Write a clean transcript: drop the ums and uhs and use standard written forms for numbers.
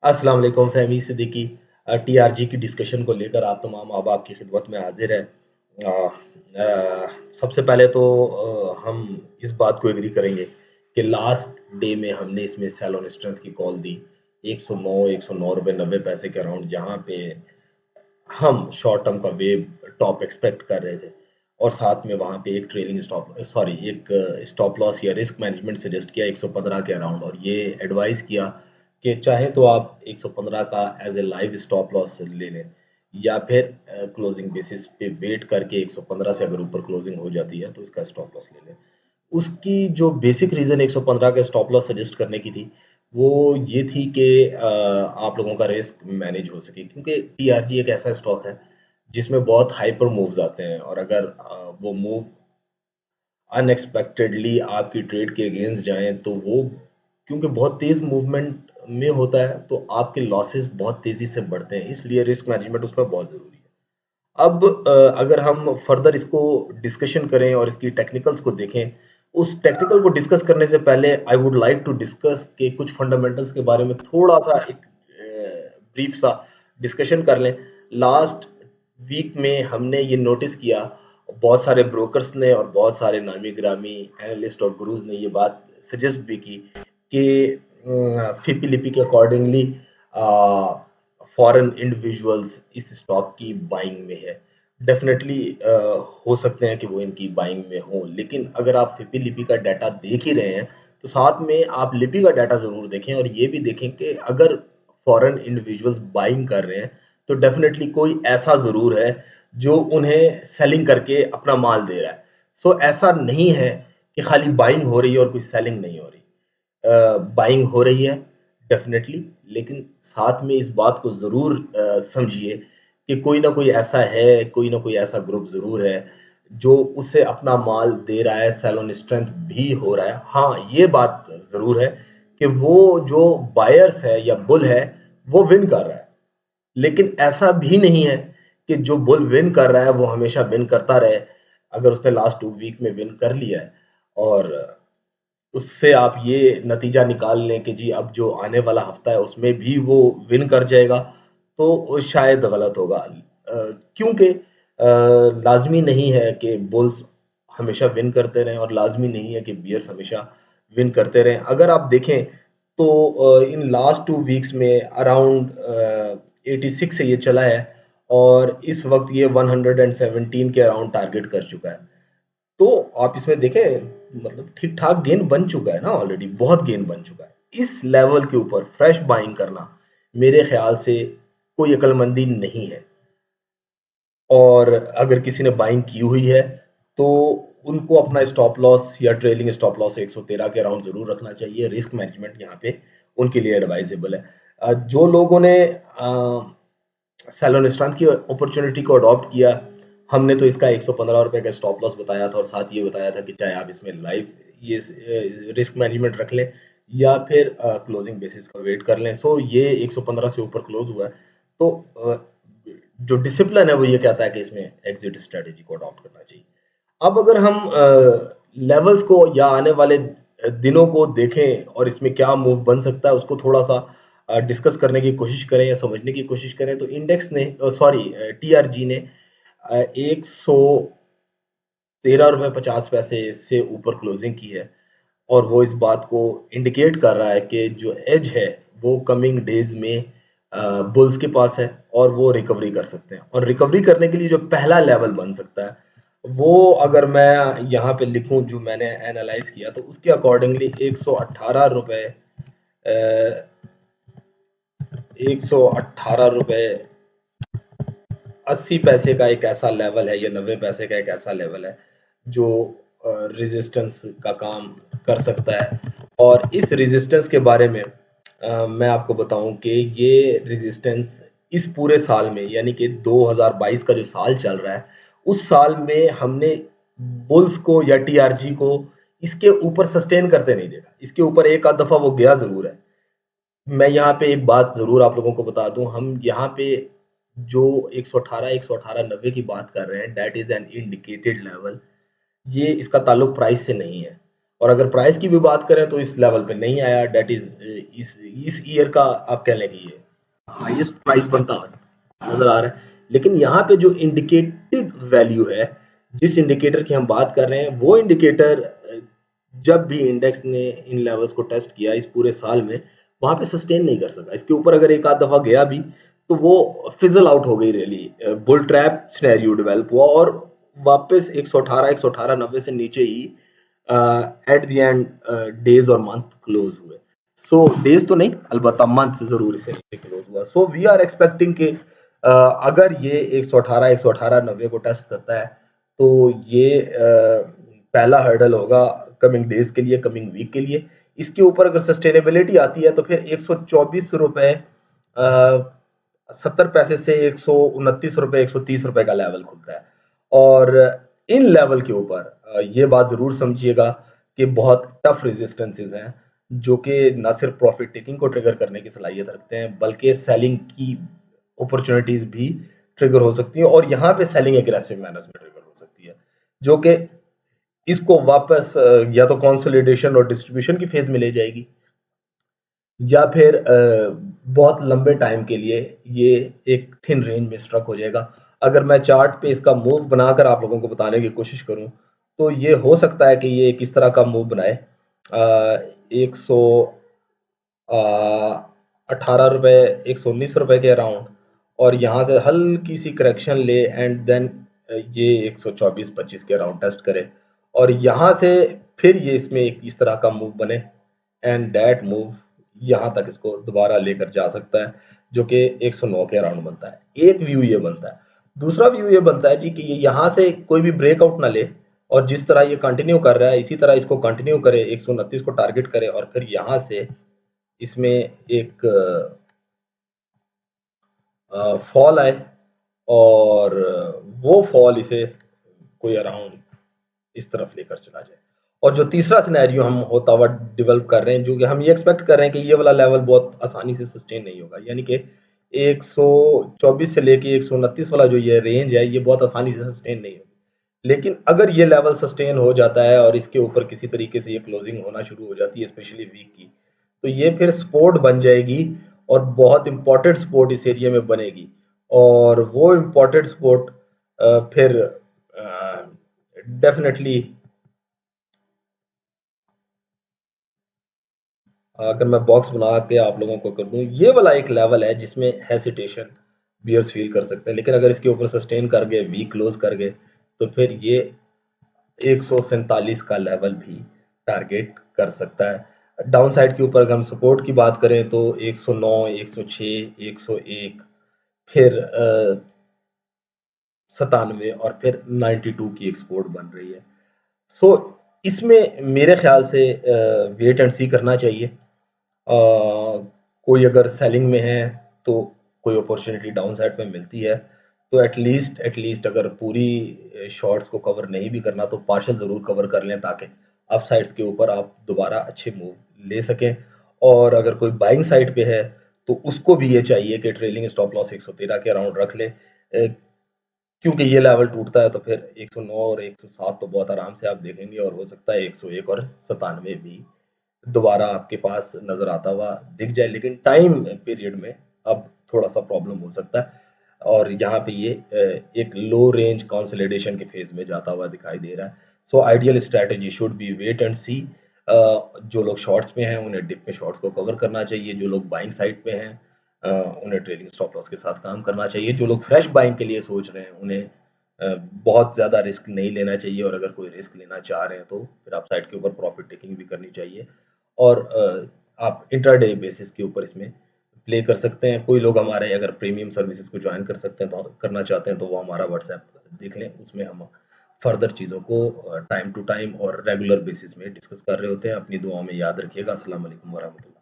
अस्सलाम वालेकुम फहमी सिद्दीकी टीआरजी की डिस्कशन को लेकर आप तमाम अहबाब की खिदमत में हाजिर है। सबसे पहले तो हम इस बात को एग्री करेंगे कि लास्ट डे में हमने इसमें सेल ऑन स्ट्रेंथ की कॉल दी 109 रुपए 90 पैसे के अराउंड, जहाँ पे हम शॉर्ट टर्म का वेव टॉप एक्सपेक्ट कर रहे थे और साथ में वहाँ पे एक ट्रेलिंग एक स्टॉप लॉस या रिस्क मैनेजमेंट सजेस्ट किया 115 के अराउंड, और ये एडवाइस किया कि चाहे तो आप 115 का as a live stop loss ले लें या फिर क्लोजिंग बेसिस पे वेट करके 115 से अगर ऊपर क्लोजिंग हो जाती है तो इसका स्टॉप लॉस ले लें। उसकी जो बेसिक रीज़न 115 का स्टॉप लॉस सजेस्ट करने की थी, वो ये थी कि आप लोगों का रिस्क मैनेज हो सके, क्योंकि टीआरजी एक ऐसा स्टॉक है जिसमें बहुत हाइपर मूव्स आते हैं, और अगर वो मूव अनएक्सपेक्टेडली आपकी ट्रेड के अगेंस्ट जाएं तो वो, क्योंकि बहुत तेज मूवमेंट में होता है, तो आपके लॉसेस बहुत तेजी से बढ़ते हैं, इसलिए रिस्क मैनेजमेंट उसमें बहुत ज़रूरी है। अब अगर हम फर्दर इसको डिस्कशन करें और इसकी टेक्निकल्स को देखें, उस टेक्निकल को डिस्कस करने से पहले I would like to discuss के कुछ फंडामेंटल्स के बारे में थोड़ा सा एक ब्रीफ सा डिस्कशन कर लें। लास्ट वीक में हमने ये नोटिस किया, बहुत सारे ब्रोकर्स ने और बहुत सारे नामी गिरामी एनालिस्ट और गुरुज ने ये बात सजेस्ट भी की कि फिपी लिपि के अकॉर्डिंगली फॉरेन इंडिविजुअल्स इस स्टॉक की बाइंग में है। डेफिनेटली हो सकते हैं कि वो इनकी बाइंग में हो, लेकिन अगर आप फिपी लिपि का डाटा देख ही रहे हैं तो साथ में आप लिपि का डाटा जरूर देखें और ये भी देखें कि अगर फॉरेन इंडिविजुअल्स बाइंग कर रहे हैं तो डेफिनेटली कोई ऐसा जरूर है जो उन्हें सेलिंग करके अपना माल दे रहा है। सो ऐसा नहीं है कि खाली बाइंग हो रही है और कोई सेलिंग नहीं हो रही। बाइंग हो रही है डेफिनेटली, लेकिन साथ में इस बात को ज़रूर समझिए कि कोई ना कोई ऐसा है, कोई ना कोई ऐसा ग्रुप ज़रूर है जो उसे अपना माल दे रहा है, सेल ऑन स्ट्रेंथ भी हो रहा है। हाँ, ये बात ज़रूर है कि वो जो बायर्स है या बुल है, वो विन कर रहा है, लेकिन ऐसा भी नहीं है कि जो बुल विन कर रहा है वो हमेशा विन करता रहे। अगर उसने लास्ट 2 वीक में विन कर लिया है और उससे आप ये नतीजा निकाल लें कि जी अब जो आने वाला हफ्ता है उसमें भी वो विन कर जाएगा, तो शायद गलत होगा। क्योंकि लाजमी नहीं है कि बुल्स हमेशा विन करते रहें और लाजमी नहीं है कि बियर्स हमेशा विन करते रहें। अगर आप देखें तो इन लास्ट 2 वीक्स में अराउंड 86 से ये चला है और इस वक्त ये 117 के अराउंड टारगेट कर चुका है। तो आप इसमें देखें, मतलब ठीक ठाक गेन बन चुका है ना, ऑलरेडी बहुत गेन बन चुका है। इस लेवल के ऊपर फ्रेश बाइंग करना मेरे ख्याल से कोई अकलमंदी नहीं है, और अगर किसी ने बाइंग की हुई है तो उनको अपना स्टॉप लॉस या ट्रेलिंग स्टॉप लॉस 113 के अराउंड जरूर रखना चाहिए। रिस्क मैनेजमेंट यहाँ पे उनके लिए एडवाइजेबल है। जो लोगों ने सैलोनिस्टान की अपॉर्चुनिटी को अडॉप्ट किया, हमने तो इसका 115 रुपए का स्टॉप लॉस बताया था और साथ ये बताया था कि चाहे आप इसमें लाइव ये रिस्क मैनेजमेंट रख लें या फिर क्लोजिंग बेसिस का वेट कर लें। सो ये 115 से ऊपर क्लोज हुआ है, तो जो डिसिप्लिन है वो ये कहता है कि इसमें एग्जिट स्ट्रेटेजी को अडॉप्ट करना चाहिए। अब अगर हम लेवल्स को या आने वाले दिनों को देखें और इसमें क्या मूव बन सकता है उसको थोड़ा सा डिस्कस करने की कोशिश करें या समझने की कोशिश करें, तो इंडेक्स ने सॉरी टीआरजी ने 113 रुपए 50 पैसे से ऊपर क्लोजिंग की है, और वो इस बात को इंडिकेट कर रहा है कि जो एज है वो कमिंग डेज में बुल्स के पास है और वो रिकवरी कर सकते हैं। और रिकवरी करने के लिए जो पहला लेवल बन सकता है वो अगर मैं यहाँ पे लिखूं जो मैंने एनालाइज किया, तो उसके अकॉर्डिंगली 118 रुपए 80 पैसे का एक ऐसा लेवल है या 90 पैसे का एक ऐसा लेवल है जो रेजिस्टेंस का काम कर सकता है। और इस रेजिस्टेंस के बारे में मैं आपको बताऊं कि ये रेजिस्टेंस इस पूरे साल में, यानी कि 2022 का जो साल चल रहा है, उस साल में हमने बुल्स को या टीआरजी को इसके ऊपर सस्टेन करते नहीं देखा। इसके ऊपर एक आध दफा वो गया जरूर है। मैं यहाँ पे एक बात ज़रूर आप लोगों को बता दूँ, हम यहाँ पे जो 118 90 की बात कर रहे हैं, that is an indicated level. ये इसका ताल्लुक प्राइस से नहीं है। और अगर प्राइस की भी बात करें तो इस लेवल पे नहीं आया, डेट इज इस ईयर का आप कह लें कि ये हाईएस्ट प्राइस बनता नजर आ रहा है। लेकिन यहाँ पे जो इंडिकेटेड वैल्यू है, जिस इंडिकेटर की हम बात कर रहे हैं, वो इंडिकेटर जब भी इंडेक्स ने इन लेवल्स को टेस्ट किया इस पूरे साल में, वहां पे सस्टेन नहीं कर सका। इसके ऊपर अगर एक आध दफा गया भी तो वो फिजल आउट हो गई, really bull trap scenario develop हुआ और वापस 118 118 90 से नीचे ही एट द एंड डेज और मंथ क्लोज हुए। सो डेज तो नहीं, अलबत्ता मंथ जरूर इसे क्लोज हुआ। सो वी आर एक्सपेक्टिंग कि अगर ये 118 118 90 को टेस्ट करता है तो ये पहला हर्डल होगा कमिंग डेज के लिए, कमिंग वीक के लिए। इसके ऊपर अगर सस्टेनेबिलिटी आती है तो फिर 124 रुपए 70 पैसे से 129 रुपए 130 रुपए का लेवल खुलता है। और इन लेवल के ऊपर ये बात जरूर समझिएगा कि बहुत टफ रेजिस्टेंसेस हैं, जो कि ना सिर्फ प्रॉफिट टेकिंग को ट्रिगर करने की सलाहियत रखते हैं बल्कि सेलिंग की अपॉर्चुनिटीज भी ट्रिगर हो सकती है, और यहाँ पे सेलिंग एग्रेसिव मैनर्स में ट्रिगर हो सकती है, जो कि इसको वापस या तो कंसोलिडेशन और डिस्ट्रीब्यूशन की फेज में ले जाएगी, या फिर बहुत लंबे टाइम के लिए ये एक थिन रेंज में स्ट्रक हो जाएगा। अगर मैं चार्ट पे इसका मूव बनाकर आप लोगों को बताने की कोशिश करूं तो ये हो सकता है कि ये किस तरह का मूव बनाए, 118 रुपए 119 रुपए के अराउंड, और यहाँ से हल्की सी करेक्शन ले एंड देन ये 124-25 के अराउंड टेस्ट करे, और यहाँ से फिर ये इसमें एक इस तरह का मूव बने एंड दैट मूव यहाँ तक इसको दोबारा लेकर जा सकता है, जो कि 109 के अराउंड बनता है। एक व्यू ये बनता है। दूसरा व्यू ये बनता है जी कि ये यहाँ से कोई भी ब्रेकआउट ना ले और जिस तरह ये कंटिन्यू कर रहा है इसी तरह इसको कंटिन्यू करे, 129 को टारगेट करे और फिर यहाँ से इसमें एक फॉल आए और वो फॉल इसे कोई अराउंड इस तरफ लेकर चला जाए। और जो तीसरा सिनेरियो हम होता हुआ डेवलप कर रहे हैं, जो कि हम ये एक्सपेक्ट कर रहे हैं कि ये वाला लेवल बहुत आसानी से सस्टेन नहीं होगा, यानी कि 124 से लेके 129 वाला जो ये रेंज है ये बहुत आसानी से सस्टेन नहीं होगी। लेकिन अगर ये लेवल सस्टेन हो जाता है और इसके ऊपर किसी तरीके से ये क्लोजिंग होना शुरू हो जाती है स्पेशली वीक की, तो ये फिर सपोर्ट बन जाएगी और बहुत इंपॉर्टेंट सपोर्ट इस एरिया में बनेगी। और वो इंपॉर्टेंट सपोर्ट फिर डेफिनेटली, अगर मैं बॉक्स बना के आप लोगों को कर दूं, ये वाला एक लेवल है जिसमें हेसिटेशन बियर्स फील कर सकते हैं, लेकिन अगर इसके ऊपर सस्टेन कर गए, वीक क्लोज कर गए, तो फिर ये 147 का लेवल भी टारगेट कर सकता है। डाउन साइड के ऊपर अगर हम सपोर्ट की बात करें तो 109 106 101, फिर 97 और फिर 92 की एक्सपोर्ट बन रही है। सो इसमें मेरे ख्याल से वेट एंड सी करना चाहिए। कोई अगर सेलिंग में है तो कोई अपॉर्चुनिटी डाउन साइड पे मिलती है तो एटलीस्ट अगर पूरी शॉर्ट्स को कवर नहीं भी करना तो पार्शल ज़रूर कवर कर लें, ताकि अप साइड्स के ऊपर आप दोबारा अच्छे मूव ले सकें। और अगर कोई बाइंग साइड पे है तो उसको भी ये चाहिए कि ट्रेलिंग स्टॉप लॉस 113 के अराउंड रख ले, क्योंकि ये लेवल टूटता है तो फिर 109 और 107 तो बहुत आराम से आप देखेंगे, और हो सकता है 101 और 97 भी दोबारा आपके पास नजर आता हुआ दिख जाए, लेकिन टाइम पीरियड में अब थोड़ा सा प्रॉब्लम हो सकता है। और यहाँ पे ये एक लो रेंज कंसोलिडेशन के फेज में जाता हुआ दिखाई दे रहा है। So ideal strategy should be wait and see. जो लोग शॉर्ट्स में हैं उन्हें डिप में शॉर्ट्स को कवर करना चाहिए, जो लोग बाइंग साइड पे हैं उन्हें ट्रेलिंग स्टॉप लॉस के साथ काम करना चाहिए, जो लोग फ्रेश बाइंग के लिए सोच रहे हैं उन्हें बहुत ज़्यादा रिस्क नहीं लेना चाहिए, और अगर कोई रिस्क लेना चाह रहे हैं तो फिर आप साइड के ऊपर प्रॉफिट टेकिंग भी करनी चाहिए। और आप इंट्राडे बेसिस के ऊपर इसमें प्ले कर सकते हैं। कोई लोग हमारे अगर प्रीमियम सर्विसेज को ज्वाइन कर सकते हैं तो करना चाहते हैं तो वो हमारा व्हाट्सएप देख लें, उसमें हम फर्दर चीज़ों को टाइम टू टाइम और रेगुलर बेसिस में डिस्कस कर रहे होते हैं। अपनी दुआओं में याद रखिएगा। अस्सलाम वालेकुम वरहमतुल्लाह।